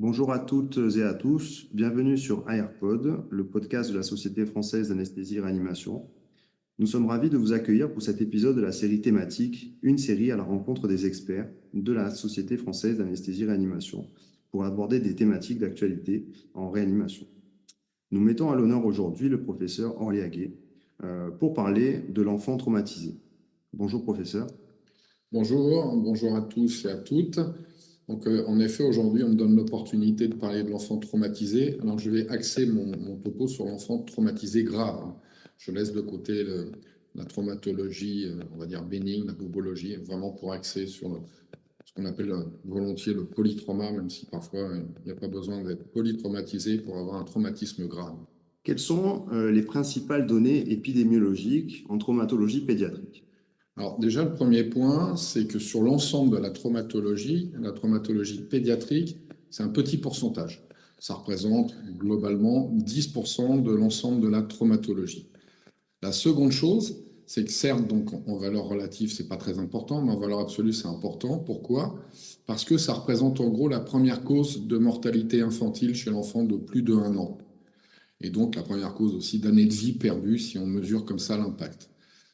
Bonjour à toutes et à tous, bienvenue sur AirPod, le podcast de la Société française d'anesthésie et réanimation. Nous sommes ravis de vous accueillir pour cet épisode de la série thématique, une série à la rencontre des experts de la Société française d'anesthésie et réanimation, pour aborder des thématiques d'actualité en réanimation. Nous mettons à l'honneur aujourd'hui le professeur Orly Aguet pour parler de l'enfant traumatisé. Bonjour professeur. Bonjour à tous et à toutes. Donc, en effet, aujourd'hui, on me donne l'opportunité de parler de l'enfant traumatisé. Alors, je vais axer mon topo sur l'enfant traumatisé grave. Je laisse de côté la traumatologie, on va dire bénigne, la bobologie, vraiment pour axer sur ce qu'on appelle volontiers le polytrauma, même si parfois il n'y a pas besoin d'être polytraumatisé pour avoir un traumatisme grave. Quelles sont les principales données épidémiologiques en traumatologie pédiatrique ? Alors déjà, le premier point, c'est que sur l'ensemble de la traumatologie pédiatrique, c'est un petit pourcentage. Ça représente globalement 10% de l'ensemble de la traumatologie. La seconde chose, c'est que certes, donc en valeur relative, c'est pas très important, mais en valeur absolue, c'est important. Pourquoi ? Parce que ça représente en gros la première cause de mortalité infantile chez l'enfant de plus de 1 an. Et donc la première cause aussi d'années de vie perdues si on mesure comme ça l'impact.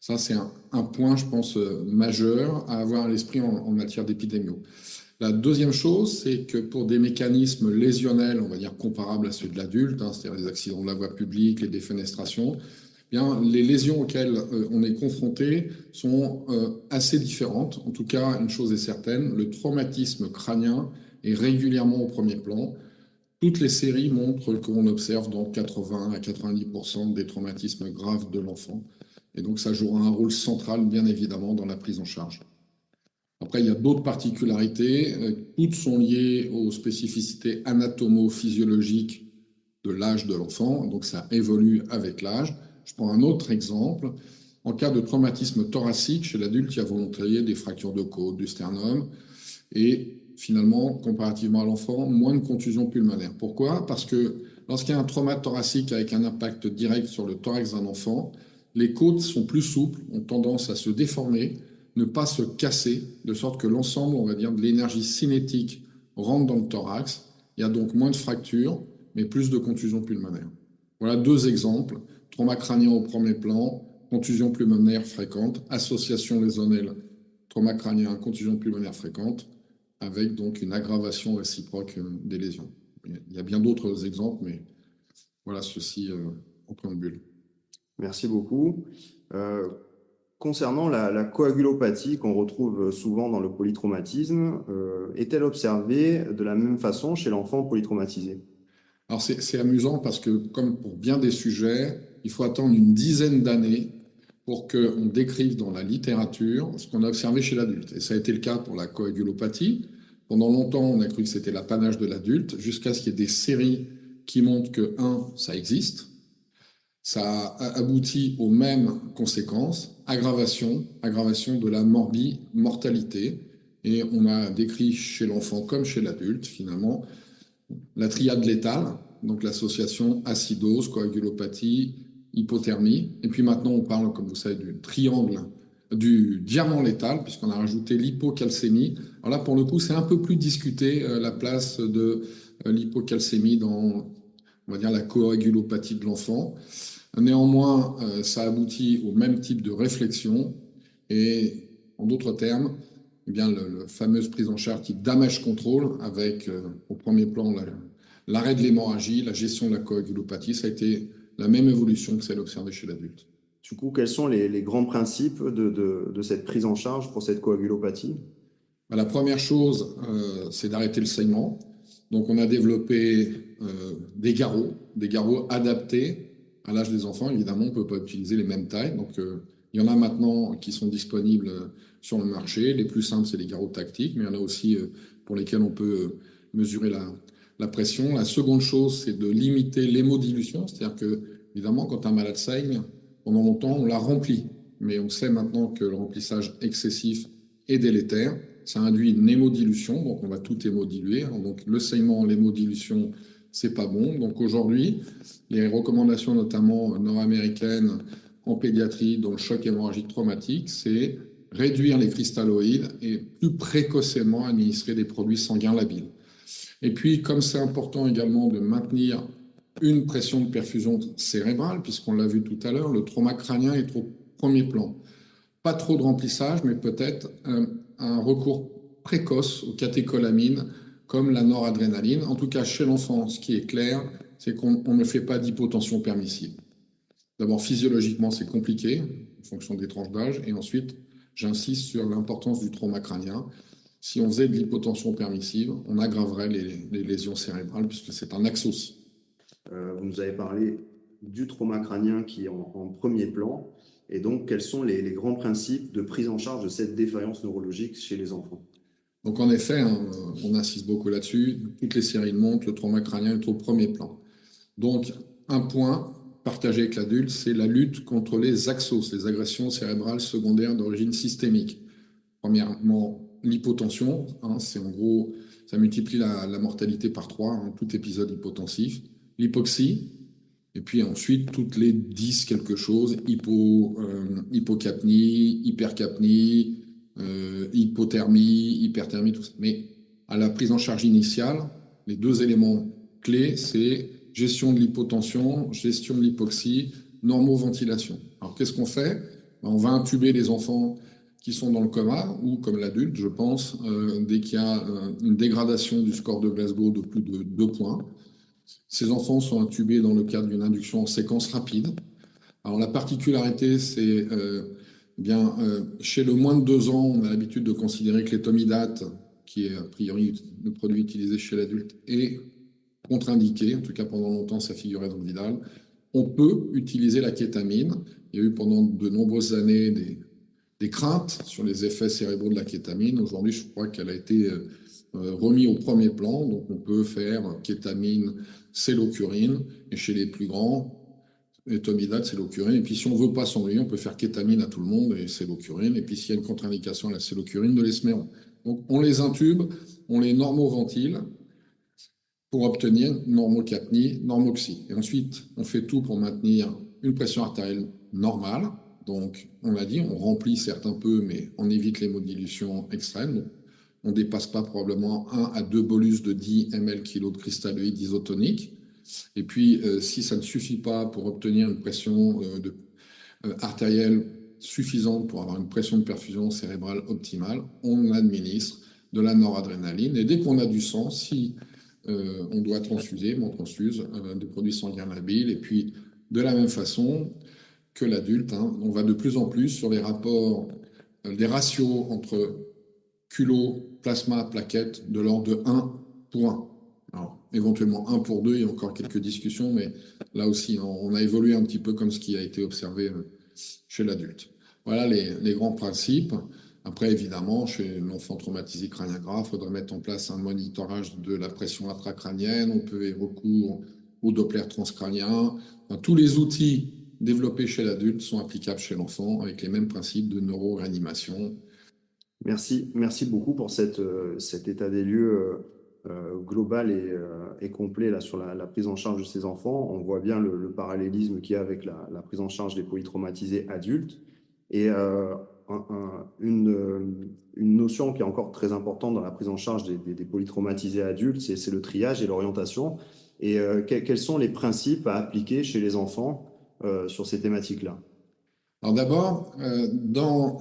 Ça, c'est un point, je pense, majeur à avoir à l'esprit en matière d'épidémio. La deuxième chose, c'est que pour des mécanismes lésionnels, on va dire comparables à ceux de l'adulte, c'est-à-dire les accidents de la voie publique, les défenestrations, bien, les lésions auxquelles on est confronté sont assez différentes. En tout cas, une chose est certaine, le traumatisme crânien est régulièrement au premier plan. Toutes les séries montrent qu'on observe dans 80 à 90% des traumatismes graves de l'enfant. Et donc, ça jouera un rôle central, bien évidemment, dans la prise en charge. Après, il y a d'autres particularités. Toutes sont liées aux spécificités anatomo-physiologiques de l'âge de l'enfant. Donc, ça évolue avec l'âge. Je prends un autre exemple. En cas de traumatisme thoracique, chez l'adulte, il y a volontiers des fractures de côte, du sternum. Et finalement, comparativement à l'enfant, moins de contusions pulmonaires. Pourquoi ? Parce que lorsqu'il y a un trauma thoracique avec un impact direct sur le thorax d'un enfant, les côtes sont plus souples, ont tendance à se déformer, ne pas se casser, de sorte que l'ensemble, on va dire, de l'énergie cinétique rentre dans le thorax. Il y a donc moins de fractures, mais plus de contusions pulmonaires. Voilà 2 exemples. Trauma crânien au premier plan, contusion pulmonaire fréquente, association lésionnelle, trauma crânien, contusion pulmonaire fréquente, avec donc une aggravation réciproque des lésions. Il y a bien d'autres exemples, mais voilà ceci en préambule. Merci beaucoup. Concernant la coagulopathie qu'on retrouve souvent dans le polytraumatisme, est-elle observée de la même façon chez l'enfant polytraumatisé ? Alors c'est amusant parce que comme pour bien des sujets, il faut attendre une dizaine d'années pour qu'on décrive dans la littérature ce qu'on a observé chez l'adulte. Et ça a été le cas pour la coagulopathie. Pendant longtemps, on a cru que c'était l'apanage de l'adulte, jusqu'à ce qu'il y ait des séries qui montrent que, ça existe. Ça aboutit aux mêmes conséquences, aggravation de la mortalité. Et on a décrit chez l'enfant comme chez l'adulte, finalement, la triade létale, donc l'association acidose, coagulopathie, hypothermie. Et puis maintenant, on parle, comme vous savez, du triangle, du diamant létal, puisqu'on a rajouté l'hypocalcémie. Alors là, pour le coup, c'est un peu plus discuté, la place de l'hypocalcémie dans, on va dire, la coagulopathie de l'enfant. Néanmoins, ça aboutit au même type de réflexion. Et en d'autres termes, eh bien, la fameuse prise en charge type damage control avec au premier plan l'arrêt de l'hémorragie, la gestion de la coagulopathie, ça a été la même évolution que celle observée chez l'adulte. Du coup, quels sont les grands principes de cette prise en charge pour cette coagulopathie ? La première chose, c'est d'arrêter le saignement. Donc on a développé des garrots adaptés à l'âge des enfants. Évidemment, on ne peut pas utiliser les mêmes tailles. Donc il y en a maintenant qui sont disponibles sur le marché. Les plus simples, c'est les garrots tactiques, mais il y en a aussi pour lesquels on peut mesurer la pression. La seconde chose, c'est de limiter l'hémodilution. C'est-à-dire que, évidemment, quand un malade saigne, pendant longtemps, on l'a rempli. Mais on sait maintenant que le remplissage excessif est délétère. Ça induit une hémodilution, donc on va tout hémodiluer. Donc le saignement, l'hémodilution, c'est pas bon. Donc aujourd'hui, les recommandations notamment nord-américaines en pédiatrie dans le choc hémorragique traumatique, c'est réduire les cristalloïdes et plus précocement administrer des produits sanguins labiles. Et puis, comme c'est important également de maintenir une pression de perfusion cérébrale, puisqu'on l'a vu tout à l'heure, le trauma crânien est au premier plan. Pas trop de remplissage, mais peut-être un recours précoce aux catécholamines comme la noradrénaline. En tout cas, chez l'enfant, ce qui est clair, c'est qu'on ne fait pas d'hypotension permissive. D'abord, physiologiquement, c'est compliqué, en fonction des tranches d'âge. Et ensuite, j'insiste sur l'importance du trauma crânien. Si on faisait de l'hypotension permissive, on aggraverait les lésions cérébrales, puisque c'est un axe aussi. Vous nous avez parlé du trauma crânien qui est en premier plan. Et donc, quels sont les grands principes de prise en charge de cette défaillance neurologique chez les enfants? Donc en effet, hein, on insiste beaucoup là-dessus, toutes les séries le montrent, le trauma crânien est au premier plan. Donc un point partagé avec l'adulte, c'est la lutte contre les axos, les agressions cérébrales secondaires d'origine systémique. Premièrement, l'hypotension, hein, c'est en gros, ça multiplie la mortalité par 3, hein, tout épisode hypotensif. L'hypoxie, et puis ensuite toutes les 10 quelque chose, hypocapnie, hypercapnie, hypothermie, hyperthermie, tout ça. Mais à la prise en charge initiale, les deux éléments clés, c'est gestion de l'hypotension, gestion de l'hypoxie, normoventilation. Alors qu'est-ce qu'on fait? On va intuber les enfants qui sont dans le coma, ou comme l'adulte, je pense, dès qu'il y a une dégradation du score de Glasgow de plus de 2 points. Ces enfants sont intubés dans le cadre d'une induction en séquence rapide. Alors la particularité, c'est chez le moins de 2 ans, on a l'habitude de considérer que l'étomidate, qui est a priori le produit utilisé chez l'adulte, est contre-indiqué. En tout cas, pendant longtemps, ça figurait dans le Vidal. On peut utiliser la kétamine. Il y a eu pendant de nombreuses années des craintes sur les effets cérébraux de la kétamine. Aujourd'hui, je crois qu'elle a été remis au premier plan. Donc, on peut faire kétamine, cellocurine. Et chez les plus grands, étomidate, cellocurine. Et puis, si on ne veut pas s'ennuyer, on peut faire kétamine à tout le monde et cellocurine. Et puis, s'il y a une contre-indication à la cellocurine, de l'esméron. Donc, on les intube, on les normoventile pour obtenir normocapnie, normoxie. Et ensuite, on fait tout pour maintenir une pression artérielle normale. Donc, on l'a dit, on remplit certes un peu, mais on évite les modulations extrêmes. Donc, on ne dépasse pas probablement 1 à 2 bolus de 10 ml kg de cristalloïdes isotoniques. Et puis, si ça ne suffit pas pour obtenir une pression artérielle suffisante pour avoir une pression de perfusion cérébrale optimale, on administre de la noradrénaline. Et dès qu'on a du sang, si on doit transfuser, on transfuse des produits sanguins labiles. Et puis, de la même façon que l'adulte, hein, on va de plus en plus sur les rapports, des ratios entre culot, plasma, plaquettes de l'ordre de 1 pour 1. Alors, éventuellement 1 pour 2, il y a encore quelques discussions, mais là aussi, on a évolué un petit peu comme ce qui a été observé chez l'adulte. Voilà les grands principes. Après, évidemment, chez l'enfant traumatisé crânien grave, il faudrait mettre en place un monitorage de la pression intracrânienne. On peut avoir recours au Doppler transcrânien. Enfin, tous les outils développés chez l'adulte sont applicables chez l'enfant avec les mêmes principes de neuroréanimation. Merci beaucoup pour cet état des lieux global et complet là, sur la prise en charge de ces enfants. On voit bien le parallélisme qu'il y a avec la prise en charge des polytraumatisés adultes. Et une notion qui est encore très importante dans la prise en charge des polytraumatisés adultes, c'est le triage et l'orientation. Et quels sont les principes à appliquer chez les enfants sur ces thématiques-là? Alors d'abord, dans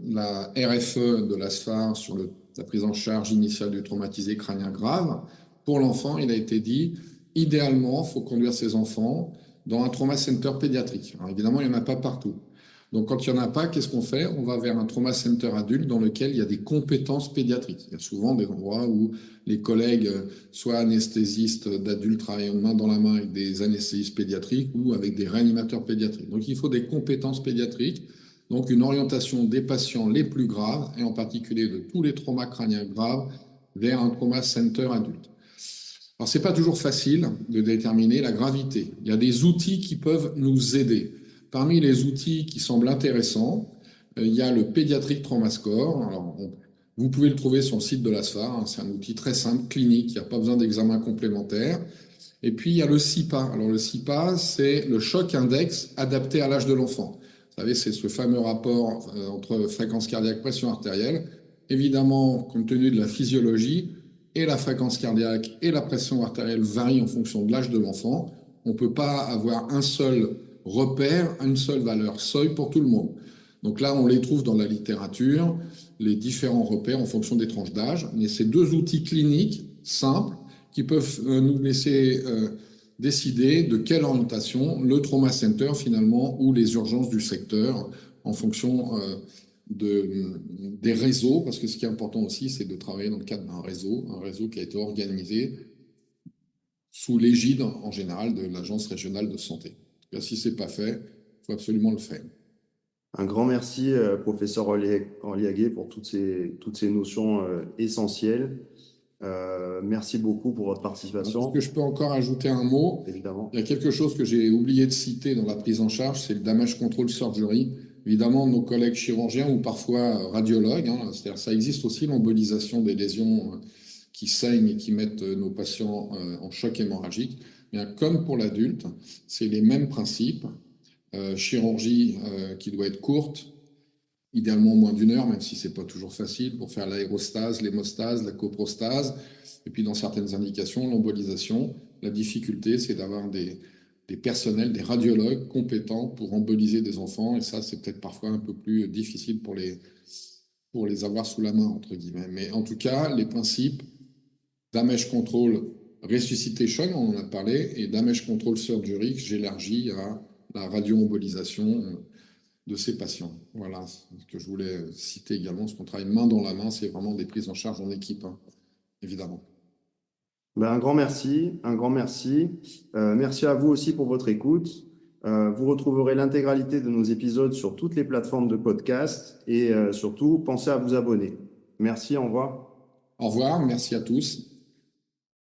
la RFE de l'ASFAR sur la prise en charge initiale du traumatisé crânien grave, pour l'enfant, il a été dit, idéalement, il faut conduire ses enfants dans un trauma center pédiatrique. Alors évidemment, il n'y en a pas partout. Donc quand il n'y en a pas, qu'est-ce qu'on fait? On va vers un trauma center adulte dans lequel il y a des compétences pédiatriques. Il y a souvent des endroits où les collègues, soit anesthésistes d'adultes, travaillent main dans la main avec des anesthésistes pédiatriques ou avec des réanimateurs pédiatriques. Donc il faut des compétences pédiatriques, donc une orientation des patients les plus graves, et en particulier de tous les traumas crâniens graves, vers un trauma center adulte. Alors c'est pas toujours facile de déterminer la gravité. Il y a des outils qui peuvent nous aider. Parmi les outils qui semblent intéressants, il y a le Pediatric Trauma Score. Alors, vous pouvez le trouver sur le site de l'ASFAR. Hein, c'est un outil très simple, clinique, il n'y a pas besoin d'examen complémentaire. Et puis, il y a le CIPA. Alors, le CIPA, c'est le choc index adapté à l'âge de l'enfant. Vous savez, c'est ce fameux rapport entre fréquence cardiaque, pression artérielle. Évidemment, compte tenu de la physiologie et la fréquence cardiaque et la pression artérielle varient en fonction de l'âge de l'enfant. On ne peut pas avoir un seul repère, une seule valeur seuil pour tout le monde. Donc là, on les trouve dans la littérature, les différents repères en fonction des tranches d'âge. Mais c'est deux outils cliniques simples qui peuvent nous laisser décider de quelle orientation le trauma center finalement ou les urgences du secteur en fonction des réseaux, parce que ce qui est important aussi, c'est de travailler dans le cadre d'un réseau qui a été organisé sous l'égide en général de l'Agence régionale de santé. Si ce n'est pas fait, il faut absolument le faire. Un grand merci, professeur Orliaguet, pour toutes ces notions essentielles. Merci beaucoup pour votre Est-ce participation. que je peux encore ajouter un mot? Évidemment. Il y a quelque chose que j'ai oublié de citer dans la prise en charge, c'est le damage control surgery. Évidemment, nos collègues chirurgiens ou parfois radiologues, hein, c'est-à-dire ça existe aussi l'embolisation des lésions qui saignent et qui mettent nos patients en choc hémorragique. Bien, comme pour l'adulte, c'est les mêmes principes. Chirurgie qui doit être courte, idéalement moins d'une heure, même si c'est pas toujours facile, pour faire l'aérostase, l'hémostase, la coprostase. Et puis dans certaines indications, l'embolisation. La difficulté, c'est d'avoir des personnels, des radiologues compétents pour emboliser des enfants. Et ça, c'est peut-être parfois un peu plus difficile pour les avoir sous la main, entre guillemets. Mais en tout cas, les principes, damage control, resuscitation, on en a parlé, et damage control surgery, j'élargis à la radio-embolisation de ces patients. Voilà ce que je voulais citer également, parce qu'on travaille main dans la main, c'est vraiment des prises en charge en équipe, hein, évidemment. Ben, un grand merci, un grand merci. Merci à vous aussi pour votre écoute. Vous retrouverez l'intégralité de nos épisodes sur toutes les plateformes de podcast et surtout, pensez à vous abonner. Merci, au revoir. Au revoir, merci à tous.